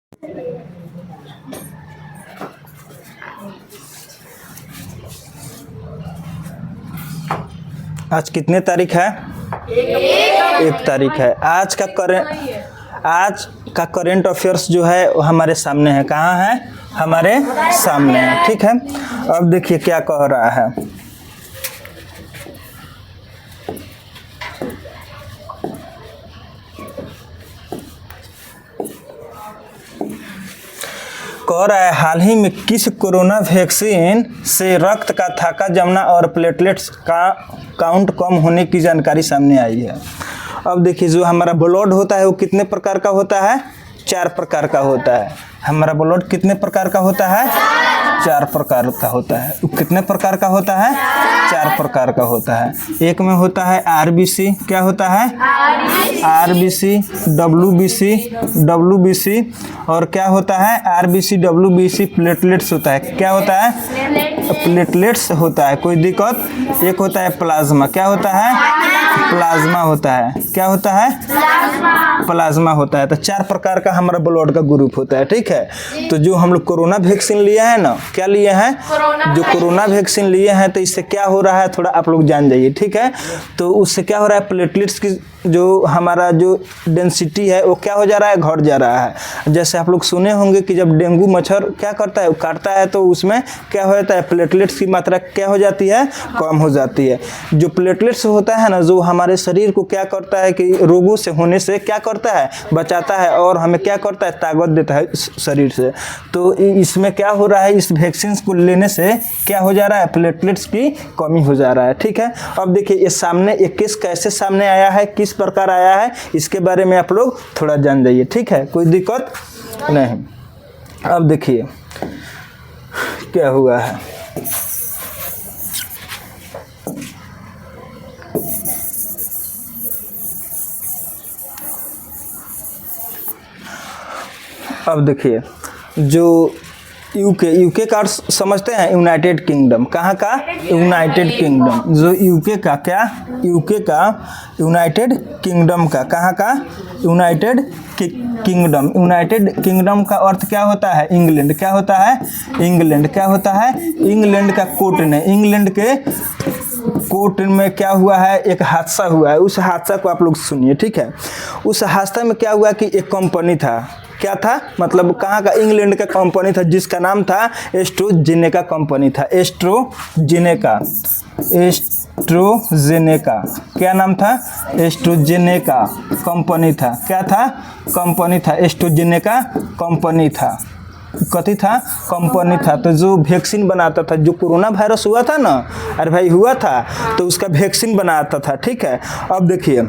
आज कितने तारीख है? 1 तारीख है। आज का करेंट अफेयर्स जो है वो हमारे सामने है। कहाँ है? हमारे सामने है। ठीक है, अब देखिए क्या कह रहा है। कह रहा है हाल ही में किस कोरोना वैक्सीन से रक्त का थाका जमना और प्लेटलेट्स का काउंट कम होने की जानकारी सामने आई है। अब देखिए जो हमारा ब्लड होता है वो कितने प्रकार का होता है? 4 प्रकार का होता है। हमारा ब्लड कितने प्रकार का होता है? 4 प्रकार का होता है। कितने प्रकार का होता है? 4 प्रकार का होता है। एक में होता है आरबीसी। क्या होता है? आरबीसी, डब्ल्यूबीसी और क्या होता है? आरबीसी, डब्ल्यूबीसी प्लेटलेट्स होता है। क्या होता है? प्लेटलेट्स होता है। कोई दिक्कत? एक होता है प्लाज्मा। क्या होता है? प्लाज्मा होता है। क्या होता है? प्लाज्मा होता है। तो 4 प्रकार का हमारा ब्लड का ग्रुप होता है। ठीक है, तो जो हम लोग कोरोना वैक्सीन लिए हैं ना, क्या लिए हैं? जो कोरोना वैक्सीन लिए हैं तो इससे क्या हो रहा है थोड़ा आप लोग जान जाइए। ठीक है, तो उससे क्या हो रहा है? प्लेटलेट्स की जो हमारा जो डेंसिटी है वो क्या हो जा रहा है? घट जा रहा है। जैसे आप लोग सुने होंगे कि जब डेंगू मच्छर क्या करता है? काटता है तो उसमें क्या हो जाता है? प्लेटलेट्स की मात्रा क्या हो जाती है? कम हो जाती है। जो प्लेटलेट्स होता है ना, जो हमारे शरीर को क्या करता है कि रोगों से होने से क्या करता है? बचाता है और हमें क्या करता है? ताकत देता है शरीर से। तो इसमें क्या हो रहा है? इस वैक्सीन को लेने से क्या हो जा रहा है? प्लेटलेट्स की कमी हो जा रहा है। ठीक है, अब देखिए ये सामने एक केस कैसे सामने आया है, किस प्रकार आया है, इसके बारे में आप लोग थोड़ा जान जाइए। ठीक है, कोई दिक्कत नहीं। अब देखिए क्या हुआ है। अब देखिए जो यूके का समझते हैं? United kingdom. कहाँ का? United kingdom. जो यूके का क्या? यूके का यूनाइटेड किंगडम का। कहाँ का? United kingdom. यूनाइटेड किंगडम का अर्थ क्या होता है? इंग्लैंड। क्या होता है? इंग्लैंड। क्या होता है? इंग्लैंड का कोर्ट ने, इंग्लैंड के कोर्ट में क्या हुआ है? एक हादसा हुआ है। उस हादसा को आप लोग सुनिए। ठीक है, उस हादसा में क्या हुआ कि एक कंपनी था। क्या था? मतलब कहाँ का? इंग्लैंड का कंपनी था जिसका नाम था एस्ट्रोजेनेका कंपनी था। एस्ट्रोजेनेका। क्या नाम था? एस्ट्रोजेनेका कंपनी था। क्या था? कंपनी था। एस्ट्रोजेनेका कंपनी था। कथी था? कंपनी था। तो जो वैक्सीन बनाता था, जो कोरोना वायरस हुआ था ना, अरे भाई हुआ था, तो उसका वैक्सीन बनाता था। ठीक है, अब देखिए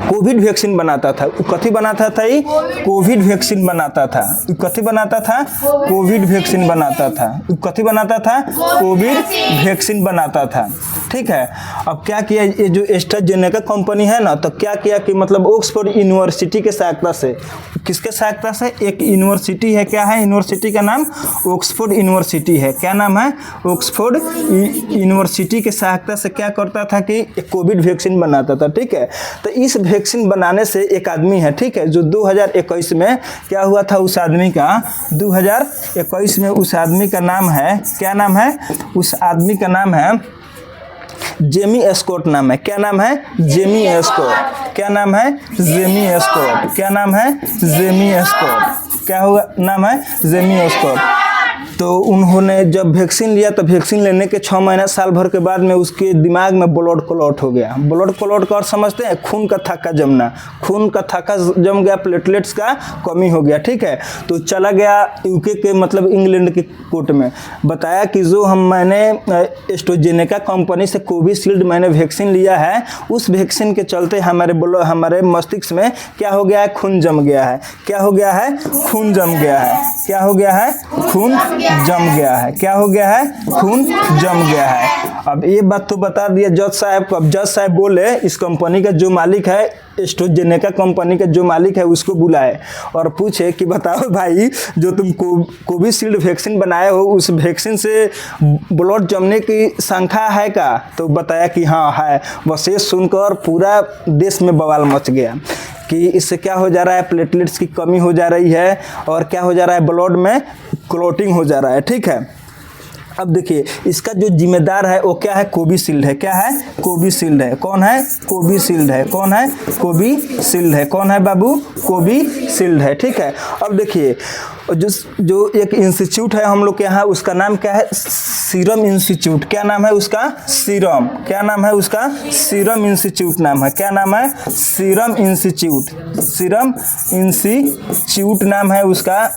कोविड वैक्सीन बनाता था। कथी बनाता था? ये कोविड वैक्सीन बनाता था। कथी बनाता था? कोविड वैक्सीन बनाता था। कथी बनाता था? कोविड वैक्सीन बनाता था। ठीक है, अब क्या किया ये जो एस्ट्राजेनेका कंपनी है ना, तो क्या किया कि मतलब ऑक्सफोर्ड यूनिवर्सिटी के सहायता से, किसके सहायता से? एक यूनिवर्सिटी है। क्या है? यूनिवर्सिटी का नाम ऑक्सफोर्ड यूनिवर्सिटी है। क्या नाम है? ऑक्सफोर्ड यूनिवर्सिटी के सहायता से क्या करता था कि कोविड वैक्सीन बनाता था। ठीक है, तो इस वैक्सीन बनाने से एक आदमी है, ठीक है, जो 2021 में क्या हुआ था? उस आदमी का 2021 में उस आदमी का नाम है, क्या नाम है? उस आदमी का नाम है जेमी स्कॉट नाम है। क्या नाम है? Jamie Scott. क्या नाम है? Jamie Scott. क्या नाम है? Jamie Scott. क्या होगा? नाम है जेमी स्कॉट। तो उन्होंने जब वैक्सीन लिया तो वैक्सीन लेने के 6 महीना साल भर के बाद में उसके दिमाग में ब्लड क्लॉट हो गया। ब्लड क्लॉट का और समझते हैं? खून का थक्का जमना। खून का थक्का जम गया, प्लेटलेट्स का कमी हो गया। ठीक है, तो चला गया यूके के मतलब इंग्लैंड के कोर्ट में, बताया कि जो मैंने एस्ट्राजेनेका कंपनी से कोविशील्ड मैंने वैक्सीन लिया है, उस वैक्सीन के चलते हमारे मस्तिष्क में क्या हो गया है? खून जम गया है। क्या हो गया है? खून जम गया है। क्या हो गया है? खून जम गया है। क्या हो गया है? खून जम गया है। अब ये बात तो बता दिया जज साहब को। अब जज साहब बोले इस कंपनी का जो मालिक है, एस्ट्राजेनेका कंपनी का जो मालिक है, उसको बुलाए और पूछे कि बताओ भाई, जो तुम कोविशील्ड वैक्सीन बनाए हो, उस वैक्सीन से ब्लड जमने की संख्या है क्या? तो बताया कि हाँ है। बस ये सुनकर पूरा देश में बवाल मच गया कि इससे क्या हो जा रहा है, प्लेटलेट्स की कमी हो जा रही है और क्या हो जा रहा है, ब्लड में क्लॉटिंग हो जा रहा है। ठीक है, अब देखिए इसका जो जिम्मेदार है वो क्या है? कोविशील्ड है। क्या है? कोविशील्ड है। कौन है? कोविशील्ड है। कौन है? कोविशील्ड है। कौन है बाबू? कोविशील्ड है। ठीक है, अब देखिए जो एक इंस्टीट्यूट है हम लोग के यहाँ, उसका नाम क्या है? Serum institute. क्या नाम है उसका? सीरम। क्या नाम है उसका? सीरम इंस्टीट्यूट नाम है। क्या नाम है? Serum institute. सीरम इंस्टीट्यूट नाम है उसका।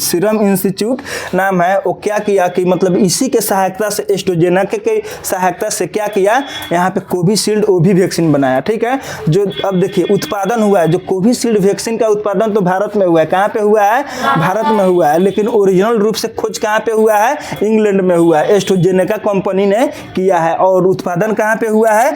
सीरम इंस्टीट्यूट नाम है। वो क्या किया कि मतलब इसी के सहायता से, एस्ट्राजेनेका के सहायता से क्या किया, यहाँ पे कोविशील्ड वो भी वैक्सीन बनाया। ठीक है, जो अब देखिए उत्पादन हुआ है, जो कोविशील्ड वैक्सीन का उत्पादन तो भारत में हुआ है। कहाँ पे हुआ है? भारत में हुआ है। लेकिन ओरिजिनल रूप से खोज कहाँ पे हुआ है? इंग्लैंड में हुआ है। एस्ट्राजेनेका कंपनी ने किया है। और उत्पादन कहाँ पे हुआ है?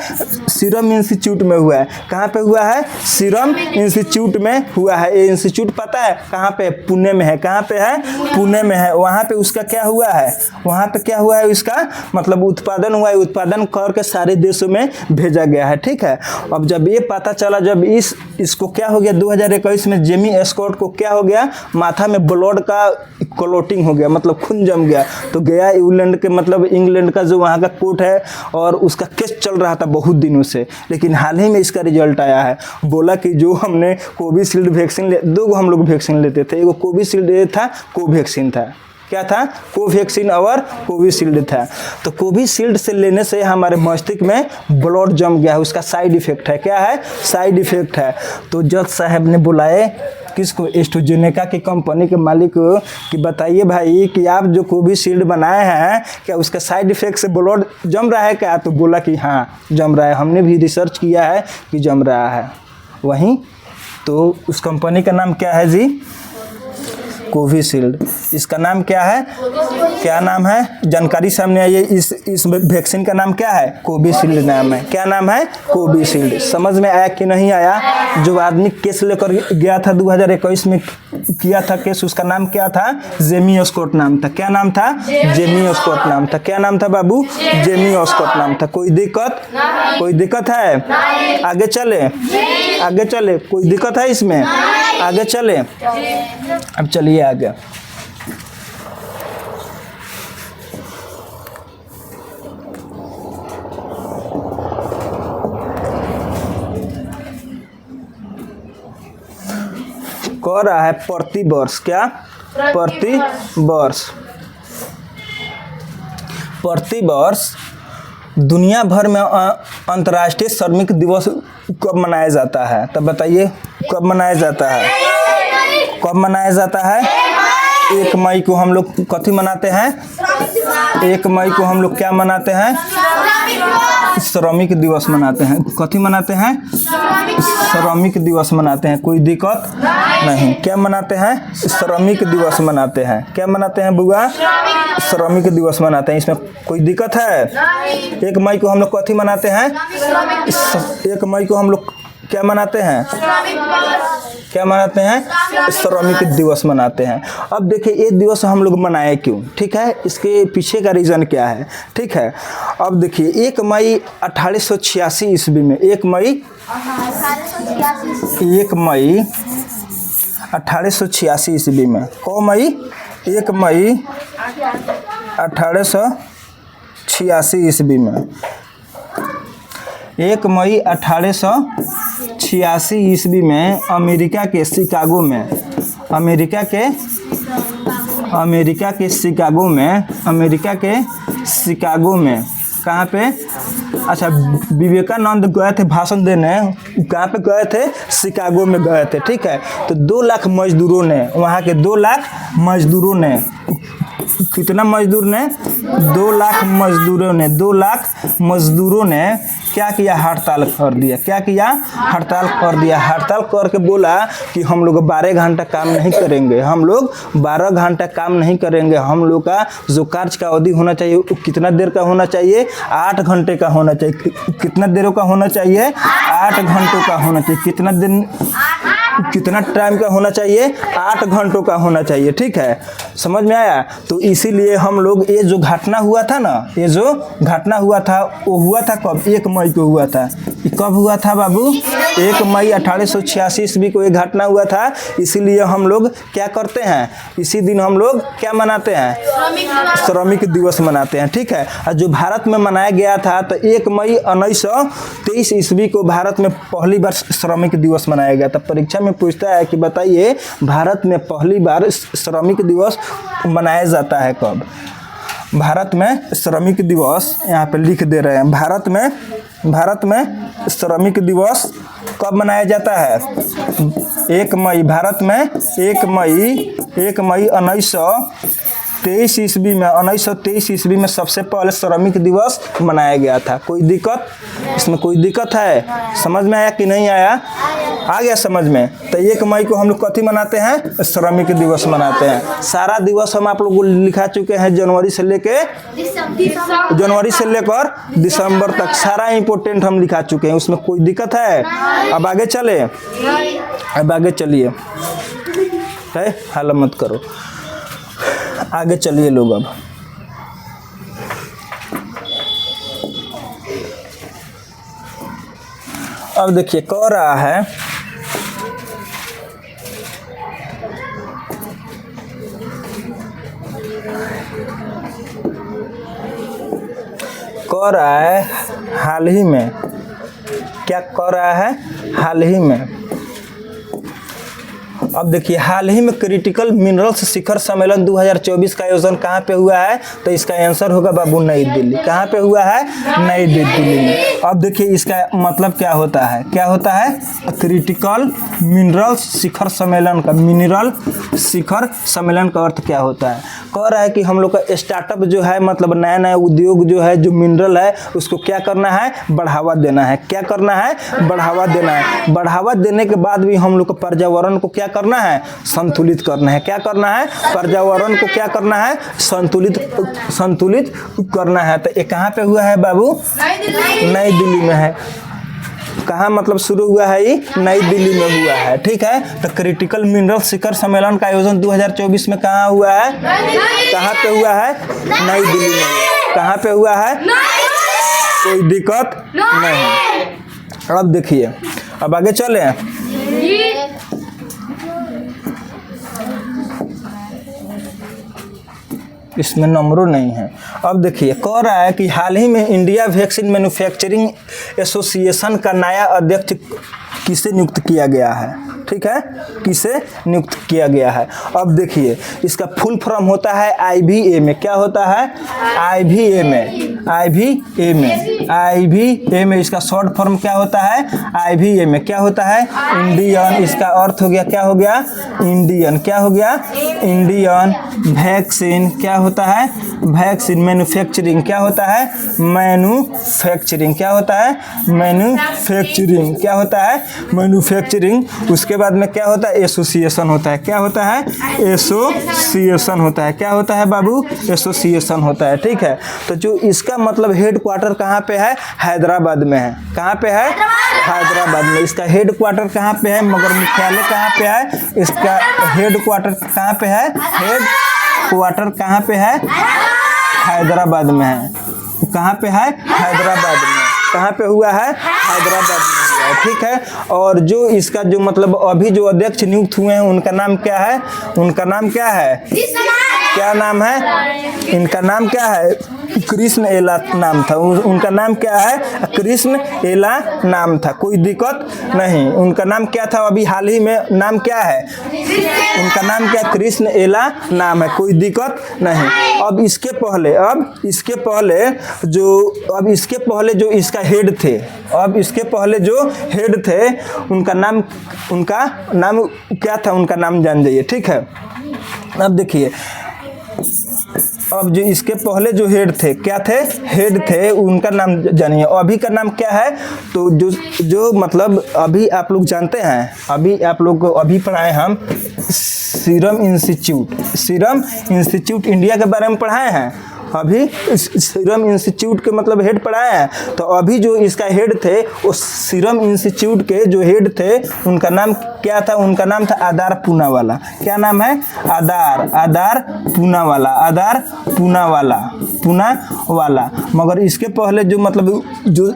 सीरम इंस्टीट्यूट में हुआ है। कहाँ पे हुआ है? सीरम इंस्टीट्यूट में हुआ है। ये इंस्टीट्यूट पता है कहाँ पे? पुणे में है। कहाँ पे है? पुणे में है। वहाँ पे उसका क्या हुआ है? वहाँ पे क्या हुआ है? उसका मतलब उत्पादन हुआ है। उत्पादन करके सारे देशों में भेजा गया है। ठीक है, अब जब ये पता चला, जब इसको क्या हो गया 2021 में, जेमी एस्कॉट को क्या हो गया? माथा में ब्लड का क्लॉटिंग हो गया, मतलब खून जम गया। तो गया इंग्लैंड के, मतलब इंग्लैंड का जो वहाँ का कोर्ट है, और उसका केस चल रहा था बहुत दिनों से, लेकिन हाल ही में इसका रिजल्ट आया है। बोला कि जो हमने कोविशील्ड वैक्सीन दो हम लोग वैक्सीन लेते थे, एगो कोविशील्ड था, कोवैक्सीन था। क्या था? कोवैक्सीन और कोविशील्ड था। तो कोविशील्ड से लेने से हमारे मस्तिष्क में ब्लड जम गया है, उसका साइड इफेक्ट है। क्या है? साइड इफेक्ट है। तो जज साहब ने बुलाए किसको? एस्ट्राजेनेका की कंपनी के मालिक को कि बताइए भाई कि आप जो कोविशील्ड बनाए हैं, क्या उसका साइड इफेक्ट से ब्लड जम रहा है क्या? तो बोला कि हाँ जम रहा है, हमने भी रिसर्च किया है कि जम रहा है। वहीं तो उस कंपनी का नाम क्या है जी? कोविशील्ड। इसका नाम क्या है? क्या नाम है? जानकारी सामने आई है। इस वैक्सीन का नाम क्या है? कोविशील्ड नाम है। क्या नाम है? कोविशील्ड। समझ में आया कि नहीं आया? जो आदमी केस लेकर गया था 2021 में, किया था केस, उसका नाम क्या था? जेमी एस्कॉट नाम था। क्या नाम था? जेमी एस्कॉट नाम था। क्या नाम था बाबू? जेमी एस्कॉट नाम था। कोई दिक्कत? कोई दिक्कत है? आगे चले, आगे चले। कोई दिक्कत है इसमें? आगे चले। अब चलिए आगे। कह रहा है प्रति वर्ष। क्या? प्रति वर्ष। प्रति वर्ष दुनिया भर में अंतर्राष्ट्रीय श्रमिक दिवस कब मनाया जाता है? तब बताइए कब मनाया जाता है? कब मनाया जाता है? 1 मई को हम लोग कथी मनाते हैं? 1 मई को हम लोग क्या मनाते हैं? श्रमिक दिवस मनाते हैं। कथी मनाते हैं? श्रमिक दिवस मनाते हैं। कोई दिक्कत नहीं। क्या मनाते हैं? श्रमिक दिवस मनाते हैं। क्या मनाते हैं बुआ? श्रमिक दिवस मनाते हैं। इसमें कोई दिक्कत है? 1 मई को हम लोग कथी मनाते हैं? 1 मई को हम लोग क्या मनाते हैं? क्या मनाते हैं? श्रमिक दिवस मनाते हैं। अब देखिए ये दिवस हम लोग मनाए क्यों? ठीक है, इसके पीछे का रीज़न क्या है? ठीक है, अब देखिए 1 मई 1886 ईस्वी में, 1 मई 1886 ईस्वी में, कौ मई? 1 मई 1886 ईस्वी में, 1 मई 1886 ईस्वी में अमेरिका के शिकागो में, अमेरिका के शिकागो में, कहाँ पे? अच्छा, विवेकानंद गए थे भाषण देने। कहाँ पे गए थे? शिकागो में गए थे। ठीक है, तो 2 लाख मजदूरों ने, वहाँ के 2 लाख मजदूरों ने कितना मजदूर ने 2 लाख मजदूरों ने 2 लाख मजदूरों ने क्या किया, हड़ताल कर दिया। क्या किया, हड़ताल कर दिया। हड़ताल करके बोला कि हम लोग 12 घंटा काम नहीं करेंगे, हम लोग 12 घंटा काम नहीं करेंगे, हम लोग का जो कार्य का अवधि होना चाहिए वो कितना देर का होना चाहिए, 8 घंटे का होना चाहिए। कितना देर का होना चाहिए, 8 घंटों का होना चाहिए। कितना दिन, कितना टाइम का होना चाहिए, 8 घंटों का होना चाहिए। ठीक है, समझ में आया। तो इसीलिए हम लोग, ये जो घटना हुआ था ना, ये जो घटना हुआ था वो हुआ था कब, 1 मई को हुआ था। ये कब हुआ था बाबू, 1 मई 1886 ईस्वी को ये घटना हुआ था। इसीलिए हम लोग क्या करते हैं, इसी दिन हम लोग क्या मनाते हैं, श्रमिक दिवस मनाते हैं। ठीक है, और जो भारत में मनाया गया था तो 1 मई 1923 ईस्वी को भारत में पहली बार श्रमिक दिवस मनाया गया था। परीक्षा में पूछता है कि बताइए भारत में पहली बार श्रमिक दिवस मनाया जाता है कब। भारत में श्रमिक दिवस यहाँ पे लिख दे रहे हैं, भारत में श्रमिक दिवस कब मनाया जाता है, 1 मई। भारत में 1 मई 1923 ईस्वी में, 1923 ईस्वी में सबसे पहले श्रमिक दिवस मनाया गया था। कोई दिक्कत, इसमें कोई दिक्कत है, समझ में आया कि नहीं आया, आ गया समझ में। तो 1 मई को हम लोग कथी मनाते हैं, श्रमिक दिवस मनाते हैं। सारा दिवस हम आप लोग को लिखा चुके हैं, जनवरी से लेकर दिसंबर तक सारा इंपोर्टेंट हम लिखा चुके हैं, उसमें कोई दिक्कत है। अब आगे चले, अब आगे चलिए, हल्ला मत करो, आगे चलिए लोग। अब देखिए कह रहा है, हाल ही में, क्या कह रहा है, हाल ही में। अब देखिए हाल ही में क्रिटिकल मिनरल्स शिखर सम्मेलन 2024 का आयोजन कहाँ पे हुआ है, तो इसका आंसर होगा बाबू नई दिल्ली। कहाँ पे हुआ है, नई दिल्ली में। अब देखिए इसका मतलब क्या होता है, क्या होता है, क्रिटिकल मिनरल्स शिखर सम्मेलन का, मिनरल शिखर सम्मेलन का अर्थ क्या होता है। कह रहा है कि हम लोग का स्टार्टअप जो है, मतलब नया नया उद्योग जो है, जो मिनरल है उसको क्या करना है, बढ़ावा देना है। क्या करना है, बढ़ावा देना है। बढ़ावा देने के बाद भी हम लोग को पर्यावरण को क्या करना है, संतुलित करना है। क्या करना है, पर्यावरण को क्या करना है, संतुलित करना है। तो ये कहाँ पे हुआ है बाबू, नई दिल्ली में है। कहाँ मतलब शुरू हुआ है, ये नई दिल्ली में हुआ है। ठीक है, तो क्रिटिकल मिनरल शिखर सम्मेलन का आयोजन 2024 में कहाँ हुआ है, कहाँ पे हुआ है, नई दिल्ली में। कहाँ पे हुआ है, कोई दिक्कत नहीं। अब देखिए, अब आगे चले। इसमें नंबरों नहीं है। अब देखिए कह रहा है कि हाल ही में इंडिया वैक्सीन मैन्युफैक्चरिंग एसोसिएशन का नया अध्यक्ष किसे नियुक्त किया गया है। ठीक है, किसे नियुक्त किया गया है। अब देखिए इसका फुल फॉर्म होता है IVMA। क्या होता है, IVMA। इसका शॉर्ट फॉर्म क्या होता है, IVMA। क्या होता है, इंडियन। इसका अर्थ हो गया, क्या हो गया, इंडियन। क्या हो गया, इंडियन वैक्सीन। क्या होता है, वैक्सीन मैन्युफैक्चरिंग। क्या होता है, मैन्युफैक्चरिंग। क्या होता है, मैन्युफैक्चरिंग। क्या होता है, मैन्युफैक्चरिंग। उसके बाद में क्या होता है, एसोसिएशन होता है। क्या होता है, एसोसिएशन होता है। क्या होता है बाबू, एसोसिएशन होता है। ठीक है, तो जो इसका मतलब हेड क्वार्टर कहाँ पे है, हैदराबाद में है। कहाँ पे है, हैदराबाद में। इसका हेड क्वार्टर कहाँ पे है, मगर मुख्यालय कहाँ पे है, इसका हेड क्वार्टर कहाँ पे है, हेड क्वार्टर कहाँ पे है, हैदराबाद में है। कहाँ पे है, हैदराबाद में। कहाँ पे हुआ है, हैदराबाद में हुआ है। ठीक है, और जो इसका जो मतलब अभी जो अध्यक्ष नियुक्त हुए हैं उनका नाम क्या है, उनका नाम क्या है, क्या नाम है, इनका नाम क्या है, कृष्ण एला नाम था। उनका नाम क्या है, कृष्ण एला नाम था। कोई दिक्कत नहीं। उनका नाम क्या था, अभी हाल ही में नाम क्या है, उनका नाम क्या, कृष्ण एला नाम है। कोई दिक्कत नहीं। अब इसके पहले जो इसका हेड थे, अब इसके पहले जो हेड थे उनका नाम क्या था, उनका नाम जान जाइए। ठीक है, अब देखिए अब जो इसके पहले जो हेड थे, क्या थे, हेड थे, उनका नाम जानिए। अभी का नाम क्या है, तो जो मतलब अभी आप लोग जानते हैं, अभी आप लोग को अभी पढ़ाए हम सीरम इंस्टीट्यूट इंडिया के बारे में पढ़ाए हैं। अभी सीरम इंस्टीट्यूट के मतलब हेड पढ़ाए हैं। तो अभी जो इसका हेड थे, वो सीरम इंस्टीट्यूट के जो हेड थे, उनका नाम क्या था, उनका नाम था आदार पूनावाला। क्या नाम है, आदार पूनावाला। मगर इसके पहले जो मतलब जो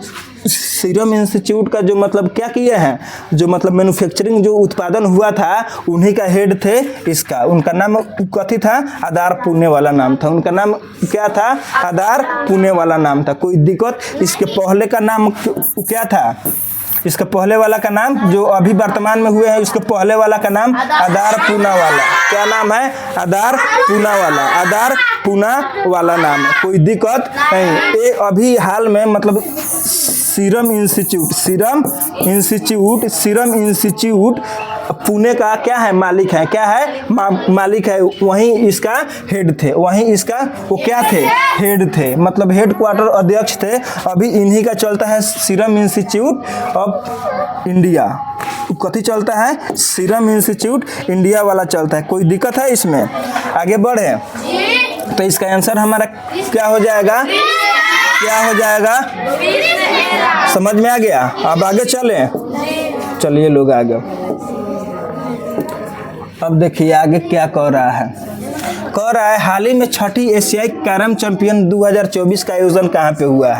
सीरम इंस्टीट्यूट का जो मतलब क्या किए हैं, जो मतलब मैन्युफैक्चरिंग जो उत्पादन हुआ था, उन्हीं का हेड थे इसका। उनका नाम कथी था, आदार पूनावाला नाम था। उनका नाम क्या था, आदार पूनावाला नाम था। कोई दिक्कत, इसके पहले का नाम क्या था, इसका पहले वाला का नाम जो अभी वर्तमान में हुए हैं, उसके पहले वाला का नाम आदार पूनावाला। क्या नाम है, आदार पूनावाला नाम है। कोई दिक्कत नहीं। ये अभी हाल में मतलब सीरम इंस्टीट्यूट पुणे का क्या है, मालिक है, क्या है, मालिक है। वहीं इसका हेड थे, वहीं इसका वो क्या थे, हेड थे, मतलब हेड क्वार्टर अध्यक्ष थे। अभी इन्हीं का चलता है सीरम इंस्टीट्यूट ऑफ इंडिया। कथी चलता है, सीरम इंस्टीट्यूट इंडिया वाला चलता है। कोई दिक्कत है इसमें, आगे बढ़े तो इसका आंसर हमारा क्या हो जाएगा, समझ में आ गया। अब आगे चलिए लोग आगे। अब देखिए आगे क्या कह रहा है, हाल ही में छठी एशियाई कैरम चैंपियन 2024 का आयोजन कहाँ पे हुआ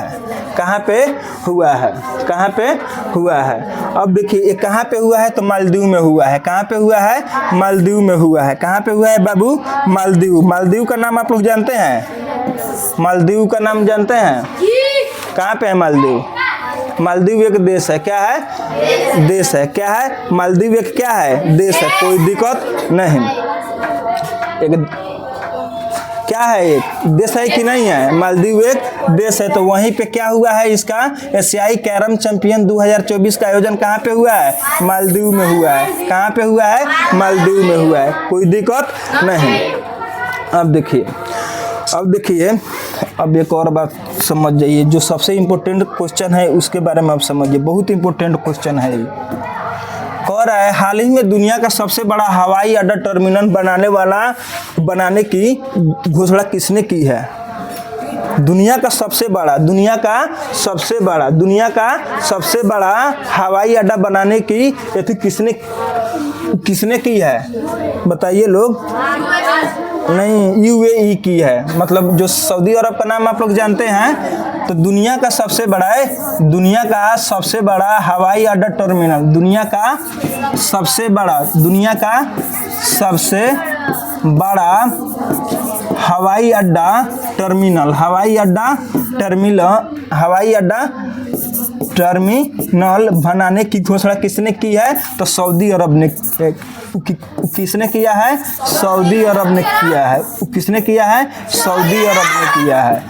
है। अब देखिए ये कहाँ पे हुआ है, तो मालदीव में हुआ है। कहाँ पे हुआ है, मालदीव में हुआ है। कहाँ पे हुआ है बाबू, मालदीव का नाम आप लोग जानते हैं, मालदीव का नाम जानते हैं, कहाँ पे है मालदीव। मालदीव एक देश है, क्या है, देश है, क्या है, मालदीव एक क्या है, देश है। कोई दिक्कत नहीं, एक क्या है, एक देश है कि नहीं है, मालदीव एक देश है। तो वहीं पे क्या हुआ है, इसका एशियाई कैरम चैंपियन 2024 का आयोजन कहाँ पे हुआ है, मालदीव में हुआ है। कहाँ पे हुआ है, मालदीव में हुआ है। कोई दिक्कत नहीं। अब देखिए अब एक और बात समझ जाइए, जो सबसे इम्पोर्टेंट क्वेश्चन है उसके बारे में आप समझिए। बहुत इम्पोर्टेंट क्वेश्चन है ये। कह रहा है हाल ही में दुनिया का सबसे बड़ा हवाई अड्डा टर्मिनल बनाने की घोषणा किसने की है। दुनिया का सबसे बड़ा हवाई अड्डा बनाने की किसने की है, बताइए लोग। नहीं, यूएई की है। मतलब जो सऊदी अरब का नाम आप लोग जानते हैं, तो दुनिया का सबसे बड़ा हवाई अड्डा टर्मिनल, दुनिया का सबसे बड़ा हवाई अड्डा टर्मिनल बनाने की घोषणा किसने की है, तो सऊदी अरब ने। किसने किया है, सऊदी अरब ने किया है। किसने किया है, सऊदी अरब ने किया है।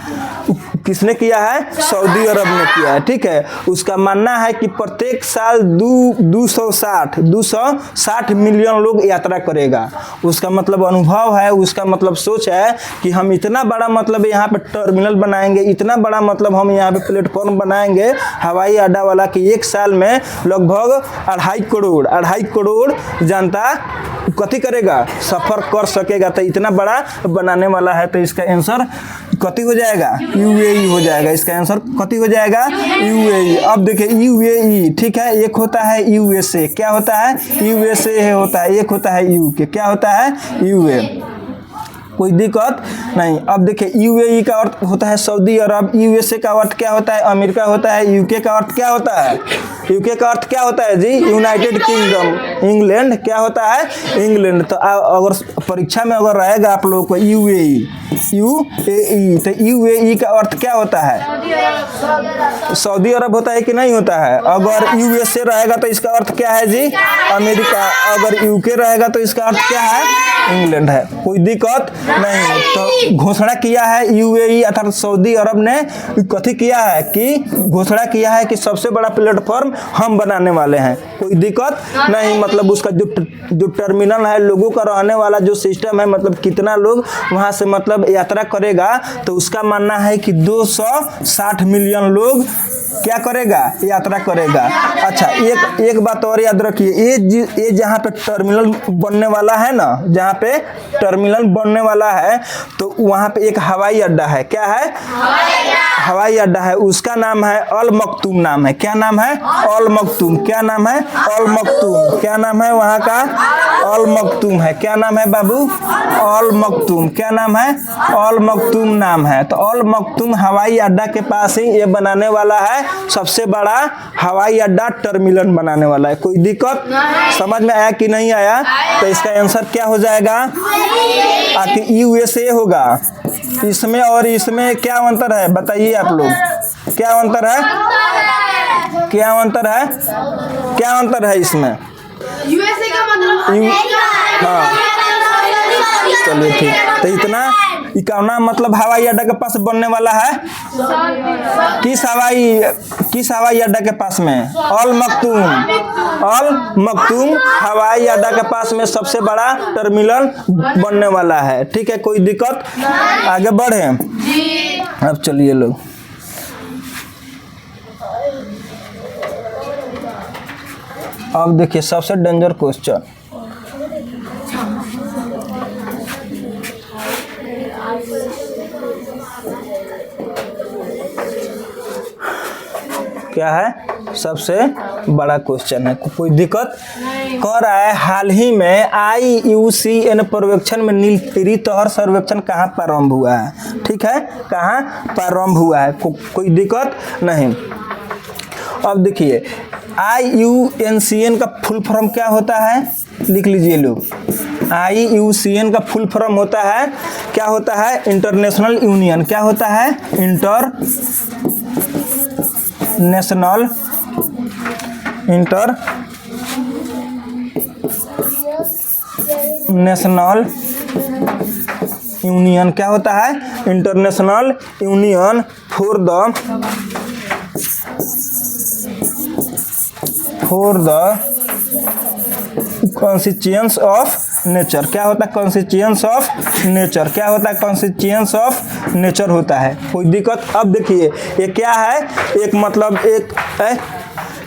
किसने किया है, सऊदी अरब ने किया है। ठीक है, उसका मानना है कि प्रत्येक साल 260 मिलियन लोग यात्रा करेगा। उसका मतलब अनुभव है, उसका मतलब सोच है कि हम इतना बड़ा मतलब यहाँ पे टर्मिनल बनाएंगे, इतना बड़ा मतलब हम यहाँ पे प्लेटफॉर्म बनाएंगे हवाई अड्डा वाला, कि एक साल में लगभग 2.5 करोड़ जनता कथी करेगा, सफर कर सकेगा। तो इतना बड़ा बनाने वाला है। तो इसका आंसर कथी हो जाएगा, यूएई हो जाएगा। इसका आंसर कथी हो जाएगा, यूएई। अब देखिए यूएई, ठीक है, एक होता है यूएसए, क्या होता है, यूएसए होता है, एक होता है यूके, क्या होता है, यूए। कोई दिक्कत नहीं। अब देखिए यूएई का अर्थ होता है सऊदी अरब, यूएसए का अर्थ क्या होता है, अमेरिका होता है, यूके का अर्थ क्या होता है, यूके का अर्थ क्या होता है जी, यूनाइटेड किंगडम, इंग्लैंड, क्या होता है, इंग्लैंड। तो अगर परीक्षा में अगर रहेगा आप लोगों को यूएई, तो यूएई का अर्थ क्या होता है, सऊदी अरब होता है कि नहीं होता है। अगर यूएसए रहेगा तो इसका अर्थ क्या है जी, अमेरिका। अगर यूके रहेगा तो इसका अर्थ क्या है, इंग्लैंड है। कोई दिक्कत नहीं। तो घोषणा किया है यूएई अर्थात सऊदी अरब ने कथी किया है कि घोषणा किया है कि सबसे बड़ा प्लेटफॉर्म हम बनाने वाले हैं, कोई दिक्कत नहीं। मतलब उसका जो टर्मिनल है, लोगों का रहने वाला जो सिस्टम है, मतलब कितना लोग वहां से मतलब यात्रा करेगा, तो उसका मानना है कि 260 मिलियन लोग क्या करेगा, यात्रा करेगा। अच्छा, एक बात और याद रखिए, ये जहाँ पे टर्मिनल बनने वाला है ना, जहाँ पे टर्मिनल बनने वाला है, तो वहाँ पे एक हवाई अड्डा है। क्या है? हवाई अड्डा है, उसका नाम है अल मखतूम नाम है। क्या नाम है? अल मखतूम। क्या नाम है? अल मखतूम। क्या नाम है वहाँ का? अल मखतूम है। क्या नाम है बाबू? अल मखतूम। क्या नाम है? अल मखतूम नाम है। तो अल मखतूम हवाई अड्डा के पास ही ये बनाने वाला है, सबसे बड़ा हवाई अड्डा टर्मिनल बनाने वाला है। कोई दिक्कत समझ में आया कि नहीं आया? तो इसका आंसर क्या हो जाएगा? आपकी यूएसए होगा। इसमें और इसमें क्या अंतर है बताइए आप लोग, क्या अंतर है? क्या अंतर है? क्या अंतर है इसमें? यूएसए का मतलब हाँ, चलिए ठीक। तो इतना इकाना मतलब हवाई अड्डा के पास बनने वाला है। किस हवाई अड्डा के पास में? अल मखतूम। अल मखतूम हवाई अड्डा के पास में सबसे बड़ा टर्मिनल बनने वाला है। ठीक है, कोई दिक्कत? आगे बढ़े। अब चलिए लोग, अब देखिए सबसे डेंजर क्वेश्चन। क्या है? सबसे बड़ा क्वेश्चन है, कोई दिक्कत? कह रहा है हाल ही में IUCN पर्यवेक्षण में नीलगिरी तहर सर्वेक्षण कहाँ प्रारंभ हुआ है? ठीक है, कहाँ प्रारंभ हुआ है? कोई दिक्कत नहीं। अब देखिए IUCN का फुल फॉर्म क्या होता है, लिख लीजिए लोग। IUCN का फुल फॉर्म होता है, क्या होता है? International union. क्या होता है? International union. क्या होता है? International union for the constituents of nature. क्या होता है? Constituents of nature. क्या होता है? कॉन्स्टिट्यूएंस ऑफ नेचर होता है। कोई दिक्कत? अब देखिए ये क्या है, एक मतलब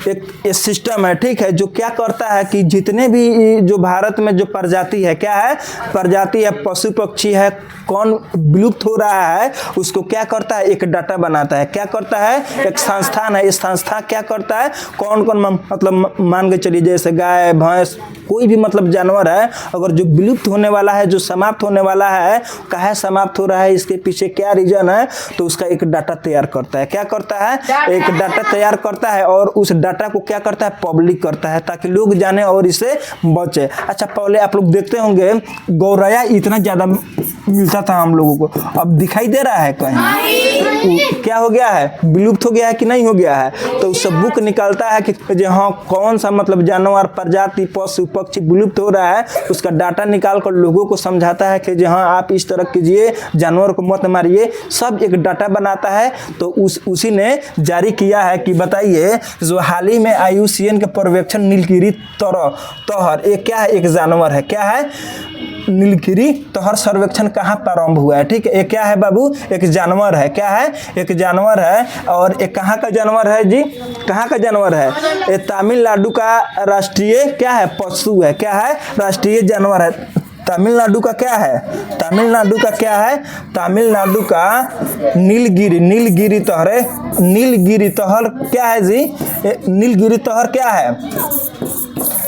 एक सिस्टम है, ठीक है, जो क्या करता है कि जितने भी जो भारत में जो प्रजाति है, क्या है? प्रजाति है, पशु पक्षी है, कौन विलुप्त हो रहा है, उसको क्या करता है? एक डाटा बनाता है। क्या करता है? एक संस्थान है, इस संस्था क्या करता है? कौन कौन मतलब मान के चलिए जैसे गाय भैंस कोई भी मतलब जानवर है, अगर जो विलुप्त होने वाला है, जो समाप्त होने वाला है, काहे समाप्त हो रहा है, इसके पीछे क्या रीजन है, तो उसका एक डाटा तैयार करता है। क्या करता है? एक डाटा तैयार करता है और उस डाटा को क्या करता है? पब्लिक करता है, ताकि लोग जाने और इसे बचे। अच्छा, पहले आप लोग देखते होंगे गौरैया इतना ज्यादा मिलता था हम लोगों को, अब दिखाई दे रहा है कहीं? क्या हो गया है? विलुप्त हो गया है कि नहीं हो गया है? तो उससे बुक निकालता है कि हाँ कौन सा मतलब जानवर प्रजाति पशु पक्षी विलुप्त हो रहा है, उसका डाटा निकाल कर लोगों को समझाता है कि हाँ आप इस तरह कीजिए, जानवर को मत मारिए, सब एक डाटा बनाता है। तो उसी ने जारी किया है कि बताइए जो हाल ही में IUCN के पर्यवेक्षण नीलगिरी तहर, एक क्या है? एक जानवर है। क्या है? नीलगिरी तहर सर्वेक्षण कहाँ प्रारंभ हुआ है? ठीक है, एक क्या है बाबू? एक जानवर है। क्या है? एक जानवर है। और एक कहाँ का जानवर है जी? कहाँ का जानवर है? ये तमिलनाडु का राष्ट्रीय क्या है? पशु है। क्या है? राष्ट्रीय जानवर है। तमिलनाडु का क्या है? तमिलनाडु का क्या है? तमिलनाडु का नीलगिरी तहर क्या है जी? नीलगिरी तहर क्या है?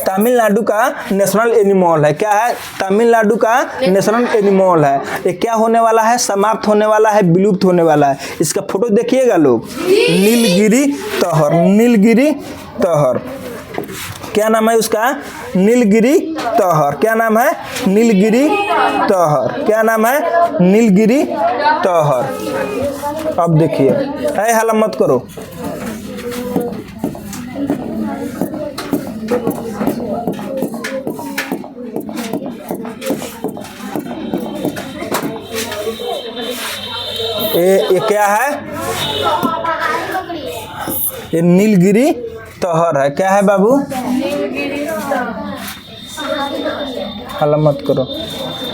तमिलनाडु का नेशनल एनिमल है। क्या है? तमिलनाडु का नेशनल एनिमल है। ये क्या होने वाला है? समाप्त होने वाला है, विलुप्त होने वाला है। इसका फोटो देखिएगा लोग, नीलगिरी तहर। क्या नाम है उसका? नीलगिरी तहर। क्या नाम है? नीलगिरी तहर। क्या नाम है? नीलगिरी तहर। अब देखिए, ऐ हल्ला मत करो। ये क्या है? ये नीलगिरी तहर है। क्या है बाबू? हल्ला मत करो।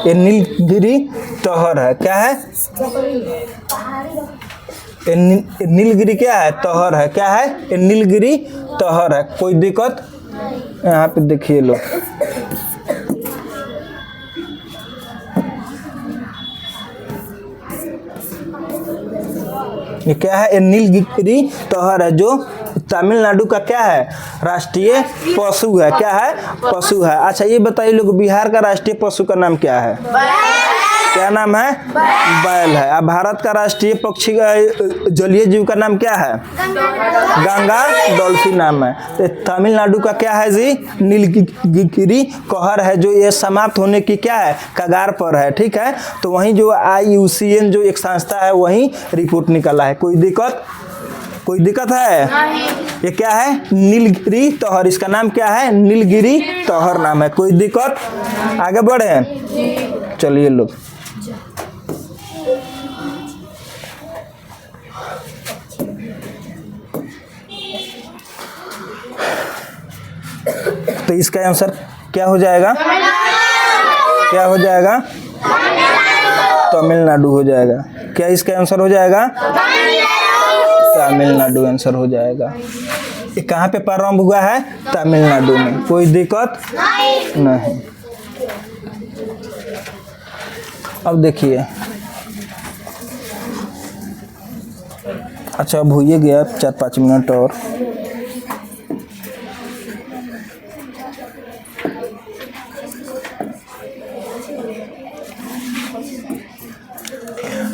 ये नीलगिरी तहर है। क्या है? ये नीलगिरी क्या है? तहर है। क्या है? ये नीलगिरी तहर है। कोई दिक्कत? यहाँ पे देखिए लो, ये क्या है? ये नीलगिरी तहर है, जो तमिलनाडु का क्या है? राष्ट्रीय पशु है। क्या है? पशु है। अच्छा ये बताइए लोग, बिहार का राष्ट्रीय पशु का नाम क्या है? क्या नाम है? बैल है। अब भारत का राष्ट्रीय पक्षी जलीय जीव का नाम क्या है? गंगा डॉल्फिन नाम है। तो तमिलनाडु का क्या है जी? नीलगिरी कहर है, जो ये समाप्त होने की क्या है? कगार पर है। ठीक है, तो वहीं जो IUCN जो एक संस्था है वहीं रिपोर्ट निकाला है। कोई दिक्कत? कोई दिक्कत है? ये क्या है? नीलगिरी तहर। इसका नाम क्या है? नीलगिरी तहर नाम है। कोई दिक्कत? आगे बढ़े, चलिए लोग। तो इसका आंसर क्या हो जाएगा? क्या हो जाएगा? तमिलनाडु हो जाएगा। क्या इसका आंसर हो जाएगा? तमिलनाडु आंसर हो जाएगा। ये कहाँ पे प्रारंभ हुआ है? तमिलनाडु में। कोई दिक्कत नहीं। अब देखिए, अच्छा अब हो ही गया 4-5 मिनट और।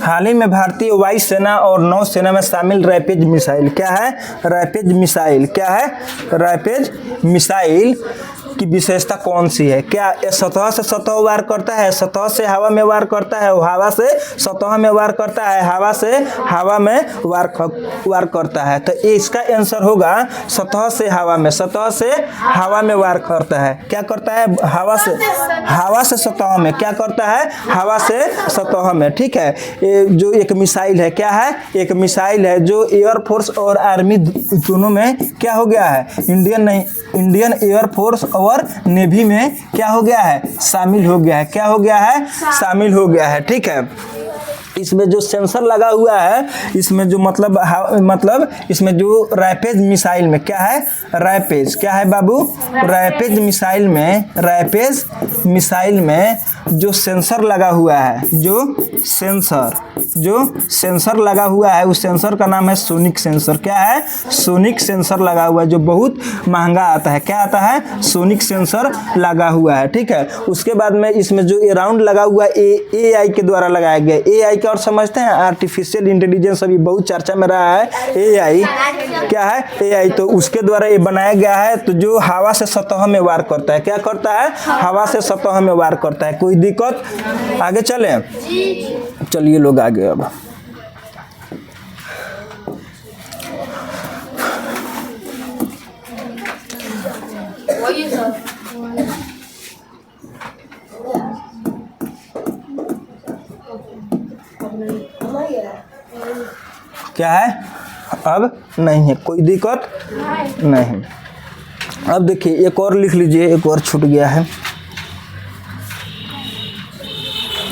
हाल ही में भारतीय वायुसेना और नौसेना में शामिल रैपिड मिसाइल। क्या है? Rapid missile. क्या है? रैपिड मिसाइल की विशेषता कौन सी है? क्या ये सतह से सतह वार करता है? सतह से हवा में वार करता है? हवा से सतह में वार करता है? हवा से हवा में वार करता है? तो इसका आंसर होगा सतह से हवा में। सतह से हवा में वार करता है। क्या करता है? हवा से सतह में। क्या करता है? हवा से सतह में। ठीक है, ये जो एक मिसाइल है, क्या है? एक मिसाइल है जो एयरफोर्स और आर्मी दोनों में क्या हो गया है? इंडियन एयरफोर्स और नेवी में क्या हो गया है? शामिल हो गया है। क्या हो गया है? शामिल हो गया है। ठीक है, इसमें जो सेंसर लगा हुआ है, इसमें जो मतलब इसमें जो रैपिड मिसाइल में क्या है? रैपिड। क्या है बाबू? रैपिड मिसाइल में जो सेंसर लगा हुआ है, जो सेंसर लगा हुआ है, उस सेंसर का नाम है सोनिक सेंसर। क्या है? सोनिक सेंसर लगा हुआ है, जो बहुत महंगा आता है। क्या आता है? सोनिक सेंसर लगा हुआ है। ठीक है, उसके बाद में इसमें जो अराउंड लगा हुआ AI के द्वारा लगाया गया। AI और समझते हैं, आर्टिफिशियल इंटेलिजेंस अभी बहुत चर्चा में रहा है। AI क्या है? AI तो उसके द्वारा ये बनाया गया है, तो जो हवा से सतह में वार करता है। क्या करता है? हवा से सतह में वार करता है। कोई दिक्कत? आगे चले, चलिए लोग आगे। अब क्या है? अब नहीं है। कोई दिक्कत नहीं। अब देखिए एक और लिख लीजिए, एक और छूट गया है।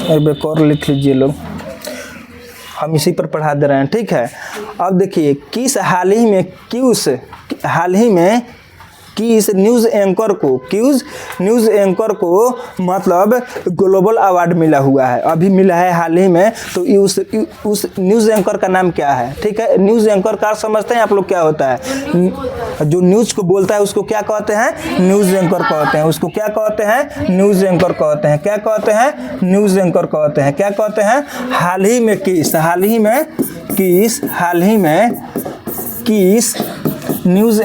अब एक और लिख लीजिए लोग, हम इसी पर पढ़ा दे रहे हैं। ठीक है, अब देखिए हाल ही में किस न्यूज़ एंकर को मतलब ग्लोबल अवार्ड मिला हुआ है, अभी मिला है हाल ही में। तो उस न्यूज़ एंकर का नाम क्या है? ठीक है, न्यूज़ एंकर का समझते हैं आप लोग क्या होता है? जो न्यूज़ को बोलता है उसको क्या कहते हैं? न्यूज़ एंकर कहते हैं। उसको क्या कहते हैं? न्यूज़ एंकर कहते हैं। क्या कहते हैं? न्यूज़ एंकर कहते हैं। क्या कहते हैं? हाल ही में किस न्यूज़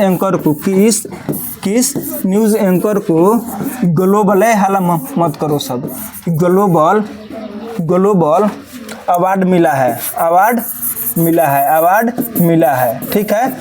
एंकर को ग्लोबल है, हाला मत करो सब, ग्लोबल अवार्ड मिला है। ठीक है,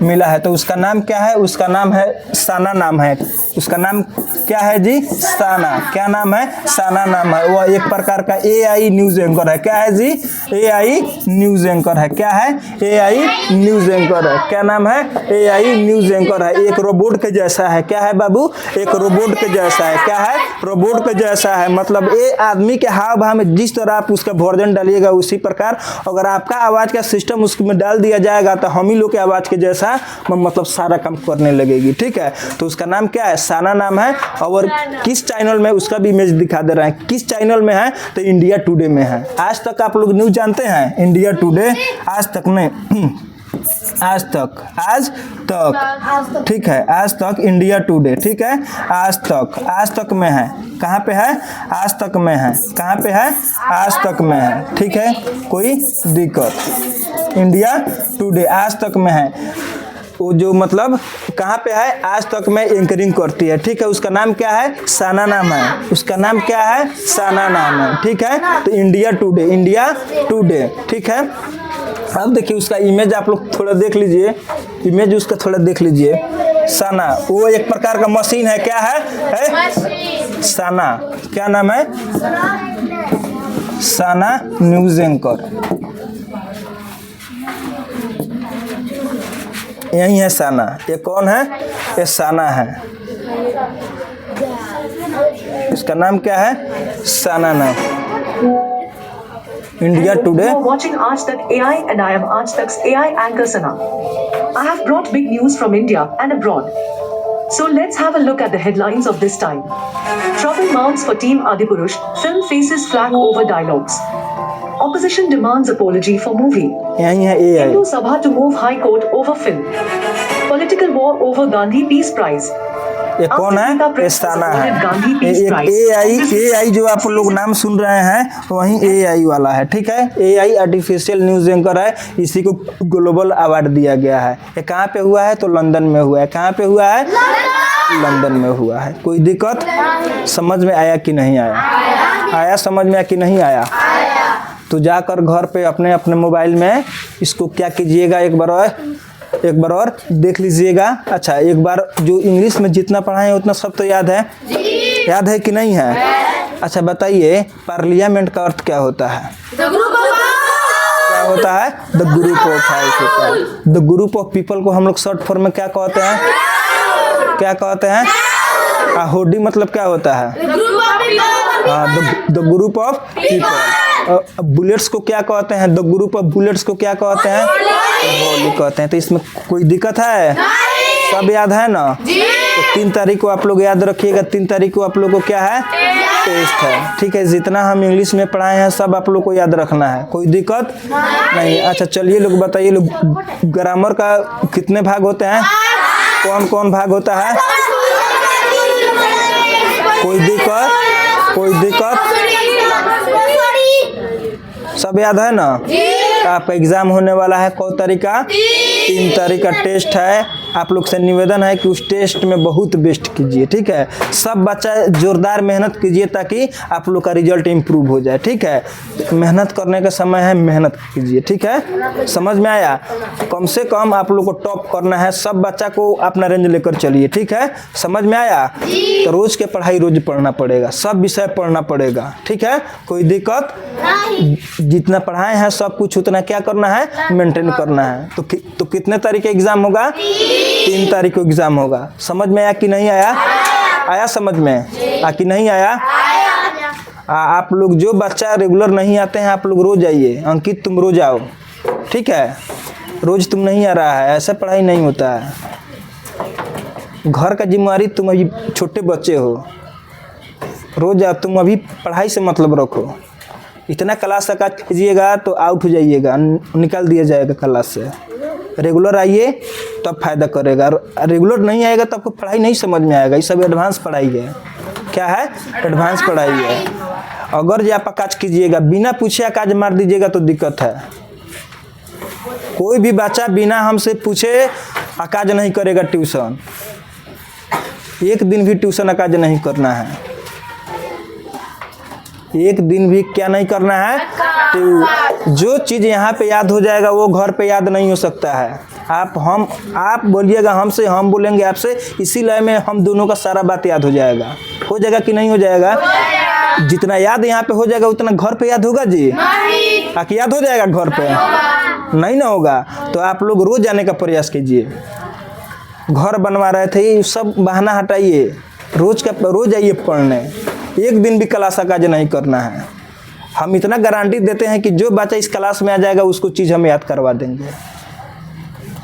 मिला है, तो उसका नाम क्या है? उसका नाम है साना नाम है। उसका नाम क्या है जी? साना। क्या नाम है? साना नाम है। वह एक प्रकार का AI न्यूज़ एंकर है। क्या है जी? AI न्यूज़ एंकर है। क्या है? AI न्यूज़ एंकर है। क्या नाम है? AI न्यूज़ एंकर है। एक रोबोट के जैसा है। क्या है बाबू? एक रोबोट के जैसा है। क्या है? रोबोट के जैसा है। मतलब ये आदमी के हाव भाव में जिस तरह आप उसका वर्जन डालिएगा उसी प्रकार अगर आपका आवाज़ का सिस्टम उसमें डाल दिया जाएगा तो हम ही लोग के आवाज़ के जैसा मतलब सारा काम करने लगेगी। ठीक है, तो उसका नाम क्या है? साना नाम है। और किस चैनल में उसका भी इमेज दिखा दे रहा है। किस चैनल में है? तो इंडिया टुडे में है। आज तक आप लोग न्यूज़ जानते हैं? इंडिया टुडे आज तक नहीं आज तक ठीक है, आज तक इंडिया टुडे। ठीक है, आज तक में है। कहाँ पे है? आज तक में है। कहाँ पे है? आज तक में है। ठीक है, कोई दिक्कत? इंडिया टुडे आज तक में है। वो जो मतलब कहाँ पे है? आज तक में एंकरिंग करती है। ठीक है, उसका नाम क्या है? साना नाम है। उसका नाम क्या है? साना नाम है। ठीक है, तो इंडिया टुडे। ठीक है, अब देखिए उसका इमेज आप लोग थोड़ा देख लीजिए। इमेज उसका थोड़ा देख लीजिए। साना वो एक प्रकार का मशीन है। क्या है? साना। क्या नाम है? साना न्यूज़ एंकर। यही है साना। ये कौन है? ये साना है। इसका नाम क्या है? साना नाम। India today. You are watching Aaj Tak AI and I am Aaj Tak's AI anchor Sana. I have brought big news from India and abroad. So let's have a look at the headlines of this time. Trouble mounts for Team Adipurush, film faces flag over dialogues. Opposition demands apology for movie. यही है AI। Hindu Sabha to move High Court over film. Political war over Gandhi Peace Prize. ये कौन है? ये साना है। एक AI जो आप लोग नाम सुन रहे हैं वही AI वाला है। ठीक है, AI आर्टिफिशियल न्यूज़ एंकर है। इसी को ग्लोबल अवार्ड दिया गया है। ये कहाँ पे हुआ है? तो लंदन में हुआ है। कहाँ पे हुआ है? लंदन में हुआ है। कोई दिक्कत? समझ में आया कि नहीं आया? आया समझ में? आया कि नहीं आया? तो जाकर घर पे अपने अपने मोबाइल में इसको क्या कीजिएगा, एक बार और देख लीजिएगा। अच्छा, एक बार जो इंग्लिश में जितना पढ़ाए उतना सब तो याद है? याद है कि नहीं है? अच्छा बताइए, पार्लियामेंट का अर्थ क्या होता है? क्या होता है? द ग्रुप ऑफ हाउस होता है। द ग्रुप ऑफ पीपल को हम लोग शॉर्ट फॉर्म में क्या कहते हैं? क्या कहते हैं? होडी मतलब क्या होता है? The group of people. Bullets को क्या कहते हैं? द ग्रुप ऑफ बुलेट्स को क्या कहते हैं? होली कहते हैं। तो इसमें कोई दिक्कत है? सब याद है ना? तो 3 तारीख को आप लोग याद रखिएगा। 3 तारीख को आप लोग को क्या है? टेस्ट है। ठीक है, जितना हम इंग्लिश में पढ़ाए हैं सब आप लोग को याद रखना है। कोई दिक्कत नहीं? अच्छा चलिए लोग बताइए, लोग ग्रामर का कितने भाग होते हैं? कौन कौन भाग होता है? कोई दिक्कत? सब याद है ना? आपका एग्जाम होने वाला है कौन तारीख का? 3 तारीख का टेस्ट है। आप लोग से निवेदन है कि उस टेस्ट में बहुत बेस्ट कीजिए। ठीक है, सब बच्चा जोरदार मेहनत कीजिए ताकि आप लोग का रिजल्ट इम्प्रूव हो जाए। ठीक है, मेहनत करने का समय है, मेहनत कीजिए। ठीक है, समझ में आया? कम से कम आप लोग को टॉप करना है। सब बच्चा को अपना रेंज लेकर चलिए। ठीक है, समझ में आया? तो रोज के पढ़ाई रोज पढ़ना पड़ेगा, सब विषय पढ़ना पड़ेगा। ठीक है, कोई दिक्कत? जितना पढ़ाए हैं सब कुछ उतना क्या करना है? मेंटेन करना है। तो कितने तारीख का एग्जाम होगा? 3 तारीख को एग्जाम होगा। समझ में आया कि नहीं आया? आया समझ में? कि नहीं आया? आप लोग जो बच्चा रेगुलर नहीं आते हैं आप लोग रोज आइए। अंकित तुम रोज आओ। ठीक है, रोज तुम नहीं आ रहा है, ऐसा पढ़ाई नहीं होता है। घर का जिम्मेवारी, तुम अभी छोटे बच्चे हो, रोज आओ। तुम अभी पढ़ाई से मतलब रखो। इतना क्लास तक कीजिएगा तो आउट हो जाइएगा, निकाल दिया जाएगा क्लास से। रेगुलर आइए तब फायदा करेगा। रेगुलर नहीं आएगा तो आपको पढ़ाई नहीं समझ में आएगा। ये सब एडवांस पढ़ाई है। क्या है? एडवांस पढ़ाई है। अगर जो आप काज कीजिएगा बिना पूछे काज मार दीजिएगा तो दिक्कत है। कोई भी बच्चा बिना हमसे पूछे काज नहीं करेगा। ट्यूशन एक दिन भी ट्यूशन काज नहीं करना है। एक दिन भी क्या नहीं करना है, तो जो चीज़ यहाँ पे याद हो जाएगा वो घर पे याद नहीं हो सकता है। आप बोलिएगा हमसे, हम बोलेंगे आपसे, इसी लय में हम दोनों का सारा बात याद हो जाएगा कि नहीं हो जाएगा? जितना याद यहाँ पे हो जाएगा उतना घर पे याद होगा जी? आके याद हो जाएगा घर पे? नहीं ना होगा। तो आप लोग रोज जाने का प्रयास कीजिए। घर बनवा रहे थे, ये सब बहाना हटाइए, रोज आइए पढ़ने। एक दिन भी क्लास काज नहीं करना है। हम इतना गारंटी देते हैं कि जो बच्चा इस क्लास में आ जाएगा उसको चीज़ हम याद करवा देंगे,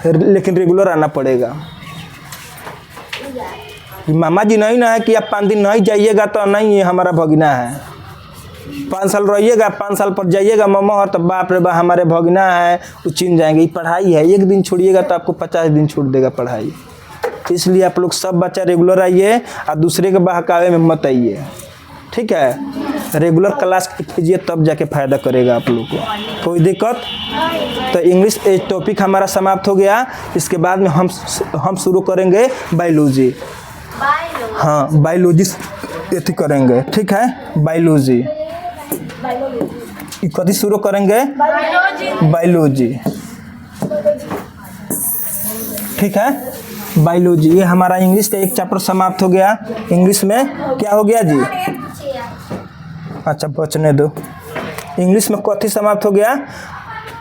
लेकिन रेगुलर आना पड़ेगा। मामा जी नहीं ना है कि आप 5 दिन नहीं जाइएगा तो नहीं है हमारा भगिना है। 5 साल रहिएगा, 5 साल पर जाइएगा मामा और तब बाप रे बा हमारे भगिना है, वो चिन जाएंगे। ये पढ़ाई है, एक दिन छोड़िएगा तो आपको 50 दिन छूट देगा पढ़ाई। इसलिए आप लोग सब बच्चा रेगुलर आइए और दूसरे के बहकावे में मत आइए, ठीक है? रेगुलर क्लास कीजिए तब जाके फ़ायदा करेगा आप लोग को। कोई दिक्कत? तो इंग्लिश टॉपिक हमारा समाप्त हो गया। इसके बाद में हम शुरू करेंगे बायोलॉजी। हाँ, बायोलॉजी एथी करेंगे, ठीक है? बायोलॉजी कभी शुरू करेंगे? बायोलॉजी, ठीक है? बायोलॉजी, ये हमारा इंग्लिश का एक चैप्टर समाप्त हो गया। इंग्लिश में क्या हो गया जी? अच्छा बचने दो। इंग्लिश में कथी समाप्त हो गया?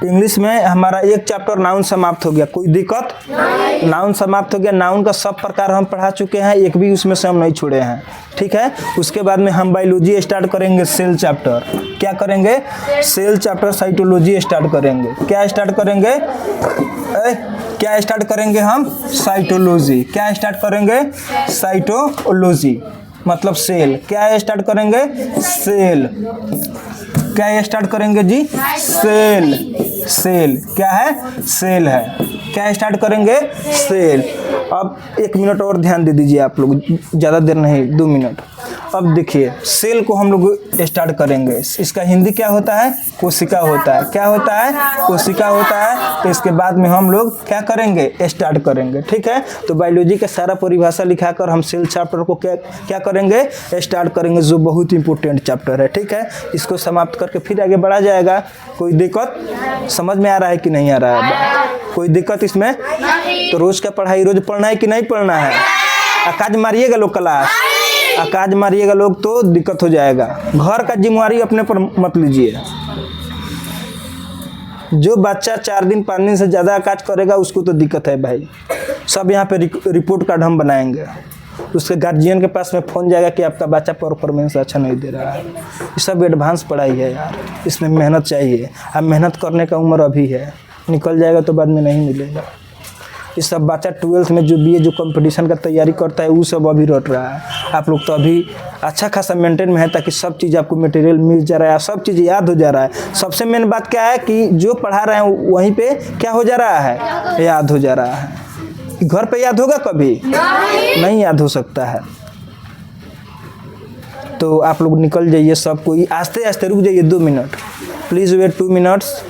इंग्लिश में हमारा एक चैप्टर नाउन समाप्त हो गया। कोई दिक्कत? नाउन समाप्त हो गया। नाउन का सब प्रकार हम पढ़ा चुके हैं, एक भी उसमें से हम नहीं छोड़े हैं, ठीक है? उसके बाद में हम बायोलॉजी स्टार्ट करेंगे, सेल चैप्टर। क्या करेंगे? सेल चैप्टर, साइटोलॉजी स्टार्ट करेंगे। क्या स्टार्ट करेंगे? क्या स्टार्ट करेंगे हम? साइटोलॉजी। क्या स्टार्ट करेंगे? साइटोलॉजी मतलब सेल। क्या स्टार्ट करेंगे? सेल। क्या स्टार्ट करेंगे जी? सेल। सेल क्या है? सेल है। क्या स्टार्ट करेंगे? सेल। अब 1 मिनट और ध्यान दे दीजिए आप लोग, ज़्यादा देर नहीं, 2 मिनट। अब देखिए, सेल को हम लोग स्टार्ट करेंगे। इसका हिंदी क्या होता है? कोशिका होता है। क्या होता है? कोशिका होता है। तो इसके बाद में हम लोग क्या करेंगे? स्टार्ट करेंगे, ठीक है? तो बायोलॉजी का सारा परिभाषा लिखाकर हम सेल चैप्टर को क्या करेंगे? स्टार्ट करेंगे, जो बहुत इंपॉर्टेंट चैप्टर है, ठीक है? इसको समाप्त करके फिर आगे बढ़ा जाएगा। कोई दिक्कत? समझ में आ रहा है कि नहीं आ रहा है? कोई दिक्कत इसमें? तो रोज का पढ़ाई रोज पढ़ना है कि नहीं पढ़ना है? आकाज मारिएगा लोग क्लास, आकाज मारिएगा लोग तो दिक्कत हो जाएगा। घर का जिम्मेवारी अपने पर मत लीजिए। जो बच्चा 4 दिन 5 दिन से ज़्यादा आकाज करेगा उसको तो दिक्कत है भाई। सब यहाँ पे रिपोर्ट कार्ड हम बनाएंगे, उसके गार्जियन के पास में फ़ोन जाएगा कि आपका बच्चा परफॉर्मेंस अच्छा नहीं दे रहा है। ये सब एडवांस पढ़ाई है यार, इसमें मेहनत चाहिए। अब मेहनत करने का उम्र अभी है, निकल जाएगा तो बाद में नहीं मिलेगा। ये सब बच्चा 12th में जो BA जो कंपटीशन का तैयारी करता है वो सब अभी रट रहा है। आप लोग तो अभी अच्छा खासा मेंटेन में है, ताकि सब चीज़ आपको मटेरियल मिल जा रहा है, सब चीज़ याद हो जा रहा है। सबसे मेन बात क्या है कि जो पढ़ा रहे हैं वहीं पे क्या हो जा रहा है? याद हो जा रहा है। घर पे याद होगा कभी? नहीं याद हो सकता है। तो आप लोग निकल जाइए सब कोई, आस्ते आस्ते रुक जाइए 2 मिनट, प्लीज़ वेट 2 मिनट्स।